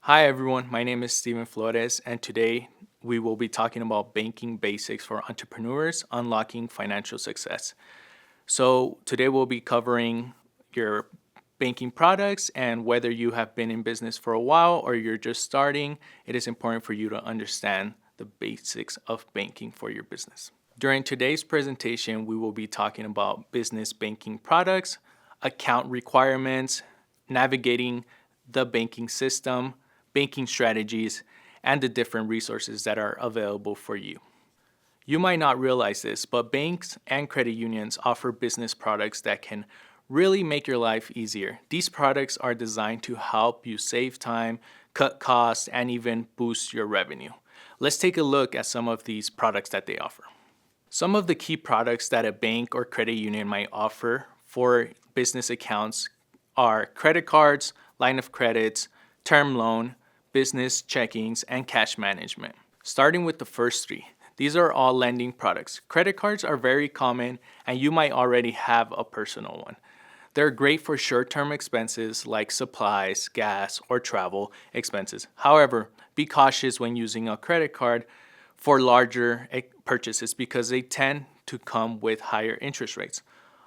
Hi everyone, my name is Steven Flores, and today we will be talking about banking basics for entrepreneurs unlocking financial success. So, today we'll be covering your banking products, and whether you have been in business for a while or you're just starting, it is important for you to understand the basics of banking for your business. During today's presentation, we will be talking about business banking products, account requirements, navigating the banking system, banking strategies, and the different resources that are available for you. You might not realize this, but banks and credit unions offer business products that can really make your life easier. These products are designed to help you save time, cut costs, and even boost your revenue. Let's take a look at some of these products that they offer. Some of the key products that a bank or credit union might offer for business accounts are credit cards, line of credits, term loan, business checkings, and cash management. Starting with the first three, these are all lending products. Credit cards are very common, and you might already have a personal one. They're great for short-term expenses like supplies, gas, or travel expenses. However, be cautious when using a credit card for larger purchases because they tend to come with higher interest rates.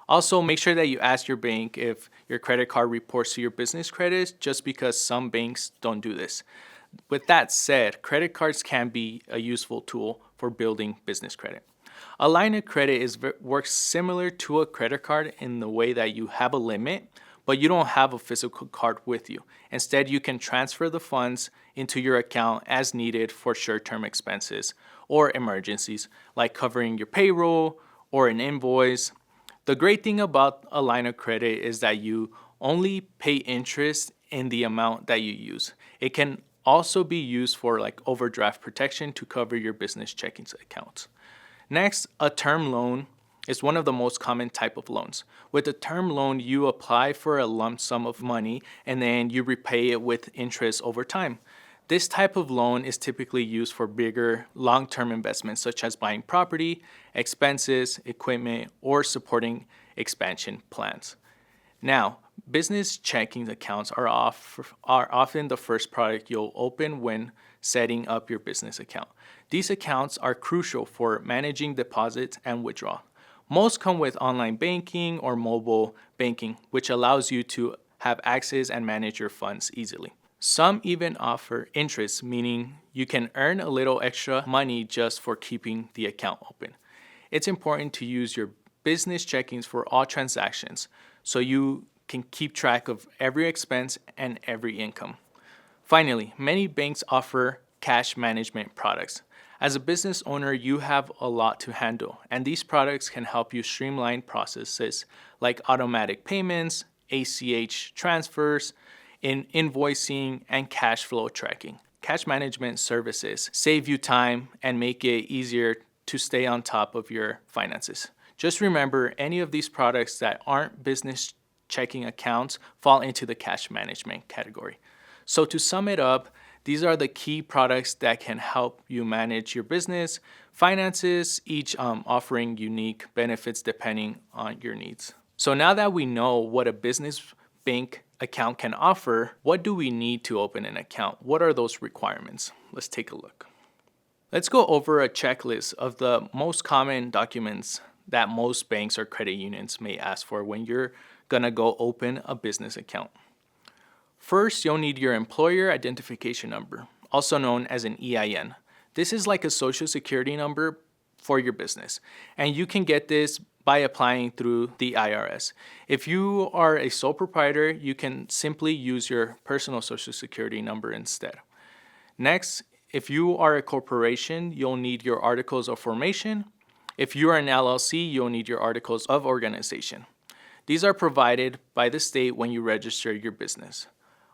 Also, make sure that you ask your bank if your credit card reports to your business credits, just because some banks don't do this. With that said, credit cards can be a useful tool for building business credit. A line of credit works similar to a credit card in the way that you have a limit, but you don't have a physical card with you. Instead, you can transfer the funds into your account as needed for short-term expenses or emergencies, like covering your payroll or an invoice. The great thing about a line of credit is that you only pay interest in the amount that you use. It can also be used for like overdraft protection to cover your business checking accounts. Next, a term loan is one of the most common type of loans. With a term loan, you apply for a lump sum of money and then you repay it with interest over time. This type of loan is typically used for bigger long-term investments such as buying property, expenses, equipment, or supporting expansion plans. Now, business checking accounts are often the first product you'll open when setting up your business account. These accounts are crucial for managing deposits and withdrawal. Most come with online banking or mobile banking, which allows you to have access and manage your funds easily. Some even offer interest, meaning you can earn a little extra money just for keeping the account open. It's important to use your business checkings for all transactions so you can keep track of every expense and every income. Finally, many banks offer cash management products. As a business owner, you have a lot to handle, and these products can help you streamline processes like automatic payments, ACH transfers, invoicing, and cash flow tracking. Cash management services save you time and make it easier to stay on top of your finances. Just remember, any of these products that aren't business checking accounts fall into the cash management category. So to sum it up, these are the key products that can help you manage your business finances, each offering unique benefits depending on your needs. So now that we know what a business bank account can offer, what do we need to open an account? What are those requirements? Let's take a look. Let's go over a checklist of the most common documents that most banks or credit unions may ask for when you're gonna go open a business account. First, you'll need your employer identification number, also known as an EIN. This is like a social security number for your business, and you can get this by applying through the IRS. If you are a sole proprietor, you can simply use your personal social security number instead. Next, if you are a corporation, you'll need your articles of formation. If you are an LLC, you'll need your articles of organization. These are provided by the state when you register your business.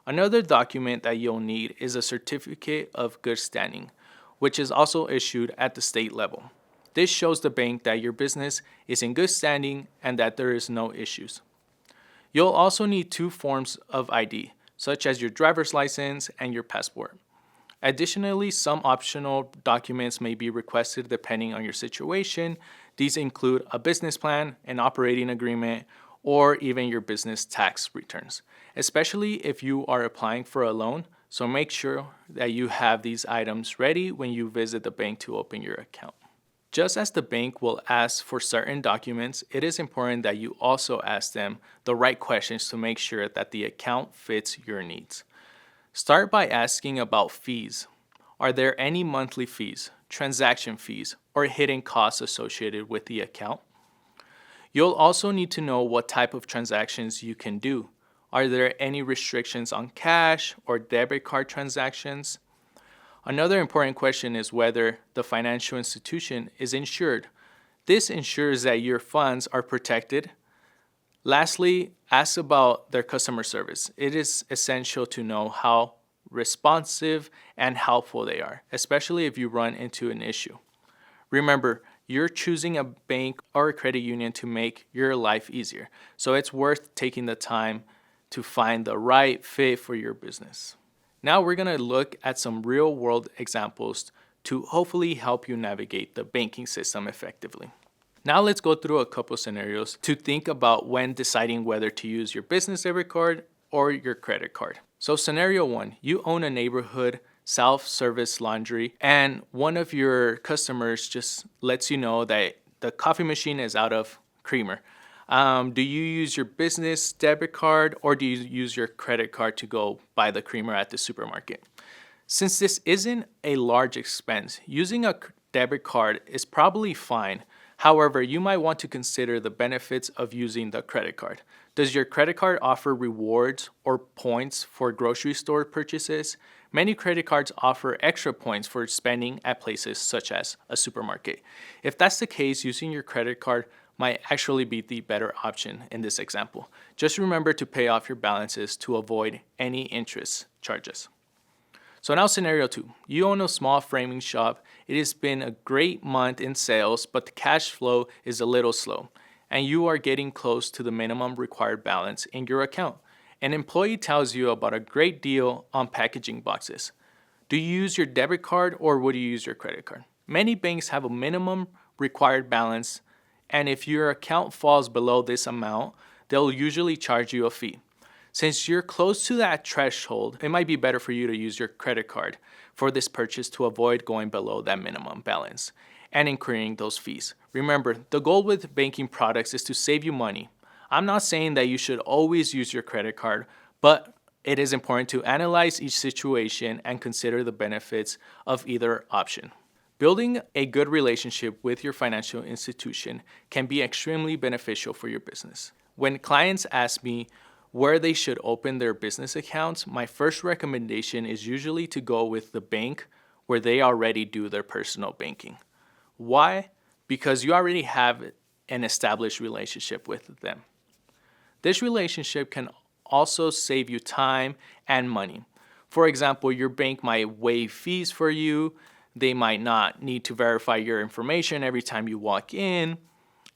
Another document that you'll need is a certificate of good standing, which is also issued at the state level. This shows the bank that your business is in good standing and that there is no issues. You'll also need 2 forms of ID, such as your driver's license and your passport. Additionally, some optional documents may be requested depending on your situation. These include a business plan, an operating agreement, or even your business tax returns. Especially if you are applying for a loan, So make sure that you have these items ready when you visit the bank to open your account. Just as the bank will ask for certain documents, it is important that you also ask them the right questions to make sure that the account fits your needs. Start by asking about fees. Are there any monthly fees, transaction fees, or hidden costs associated with the account? You'll also need to know what type of transactions you can do. Are there any restrictions on cash or debit card transactions? Another important question is whether the financial institution is insured. This ensures that your funds are protected. Lastly, ask about their customer service. It is essential to know how responsive and helpful they are, especially if you run into an issue. Remember, you're choosing a bank or a credit union to make your life easier, so it's worth taking the time to find the right fit for your business. Now we're going to look at some real-world examples to hopefully help you navigate the banking system effectively. Now let's go through a couple scenarios to think about when deciding whether to use your business debit card or your credit card. So scenario 1, you own a neighborhood self-service laundry and one of your customers just lets you know that the coffee machine is out of creamer. Do you use your business debit card or do you use your credit card to go buy the creamer at the supermarket? Since this isn't a large expense, using a debit card is probably fine. However, you might want to consider the benefits of using the credit card. Does your credit card offer rewards or points for grocery store purchases? Many credit cards offer extra points for spending at places such as a supermarket. If that's the case, using your credit card might actually be the better option in this example. Just remember to pay off your balances to avoid any interest charges. So now scenario 2, you own a small framing shop. It has been a great month in sales, but the cash flow is a little slow, and you are getting close to the minimum required balance in your account. An employee tells you about a great deal on packaging boxes. Do you use your debit card or would you use your credit card? Many banks have a minimum required balance, and if your account falls below this amount, they'll usually charge you a fee. Since you're close to that threshold, it might be better for you to use your credit card for this purchase to avoid going below that minimum balance and incurring those fees. Remember, the goal with banking products is to save you money. I'm not saying that you should always use your credit card, but it is important to analyze each situation and consider the benefits of either option. Building a good relationship with your financial institution can be extremely beneficial for your business. When clients ask me where they should open their business accounts, my first recommendation is usually to go with the bank where they already do their personal banking. Why? Because you already have an established relationship with them. This relationship can also save you time and money. For example, your bank might waive fees for you. They might not need to verify your information every time you walk in,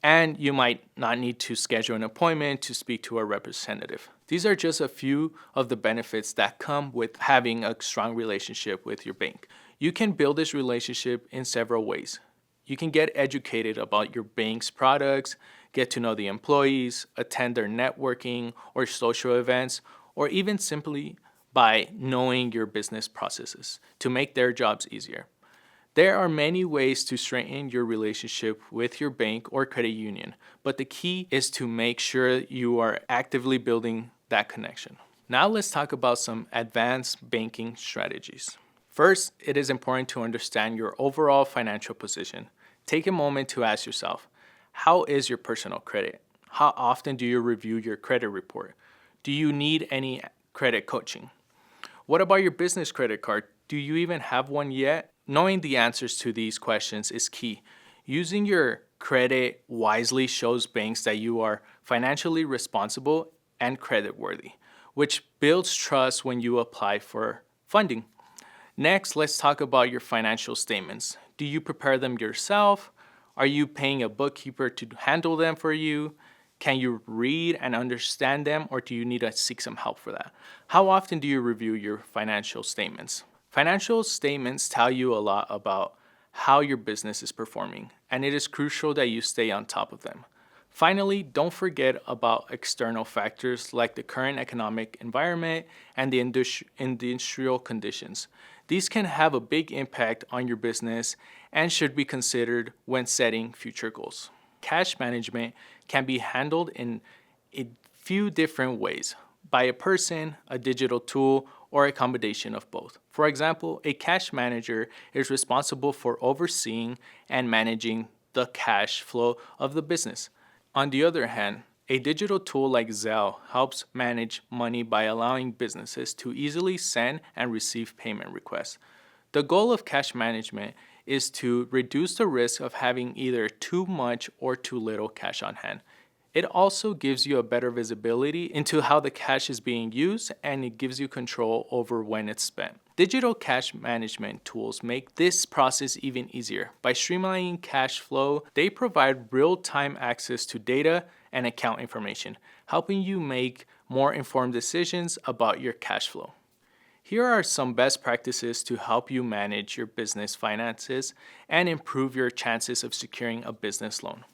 and you might not need to schedule an appointment to speak to a representative. These are just a few of the benefits that come with having a strong relationship with your bank. You can build this relationship in several ways. You can get educated about your bank's products, get to know the employees, attend their networking or social events, or even simply by knowing your business processes to make their jobs easier. There are many ways to strengthen your relationship with your bank or credit union, but the key is to make sure you are actively building that connection. Now let's talk about some advanced banking strategies. First, it is important to understand your overall financial position. Take a moment to ask yourself, how is your personal credit? How often do you review your credit report? Do you need any credit coaching? What about your business credit card? Do you even have one yet? Knowing the answers to these questions is key. Using your credit wisely shows banks that you are financially responsible and creditworthy, which builds trust when you apply for funding. Next, let's talk about your financial statements. Do you prepare them yourself? Are you paying a bookkeeper to handle them for you? Can you read and understand them, or do you need to seek some help for that? How often do you review your financial statements? Financial statements tell you a lot about how your business is performing, and it is crucial that you stay on top of them. Finally, don't forget about external factors like the current economic environment and the industrial conditions. These can have a big impact on your business and should be considered when setting future goals. Cash management can be handled in a few different ways by a person, a digital tool, or a combination of both. For example, a cash manager is responsible for overseeing and managing the cash flow of the business. On the other hand, a digital tool like Zelle helps manage money by allowing businesses to easily send and receive payment requests. The goal of cash management is to reduce the risk of having either too much or too little cash on hand. It also gives you a better visibility into how the cash is being used, and it gives you control over when it's spent. Digital cash management tools make this process even easier. By streamlining cash flow, they provide real-time access to data and account information, helping you make more informed decisions about your cash flow. Here are some best practices to help you manage your business finances and improve your chances of securing a business loan.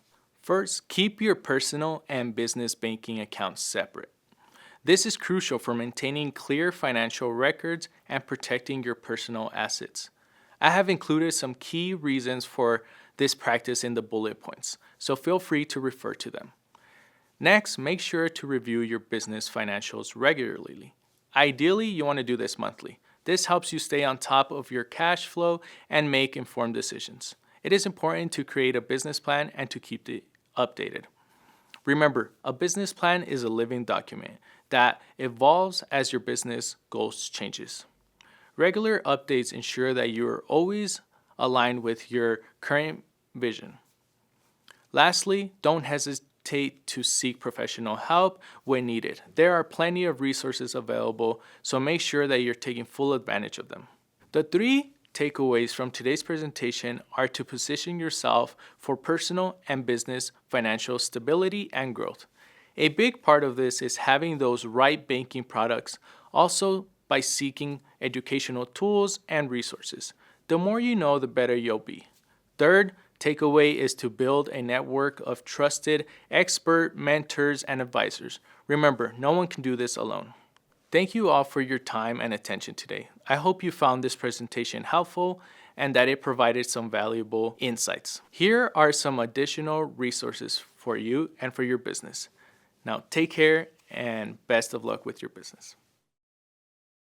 First, keep your personal and business banking accounts separate. This is crucial for maintaining clear financial records and protecting your personal assets. I have included some key reasons for this practice in the bullet points, so feel free to refer to them. Next, make sure to review your business financials regularly. Ideally, you want to do this monthly. This helps you stay on top of your cash flow and make informed decisions. It is important to create a business plan and to keep it updated. Remember, a business plan is a living document that evolves as your business goals changes. Regular updates ensure that you are always aligned with your current vision. Lastly, don't hesitate to seek professional help when needed. There are plenty of resources available, so make sure that you're taking full advantage of them. The 3 takeaways from today's presentation are to position yourself for personal and business financial stability and growth. A big part of this is having those right banking products, also by seeking educational tools and resources. The more you know, the better you'll be. Third takeaway is to build a network of trusted expert mentors and advisors. Remember, no one can do this alone. Thank you all for your time and attention today. I hope you found this presentation helpful and that it provided some valuable insights. Here are some additional resources for you and for your business. Now, take care and best of luck with your business.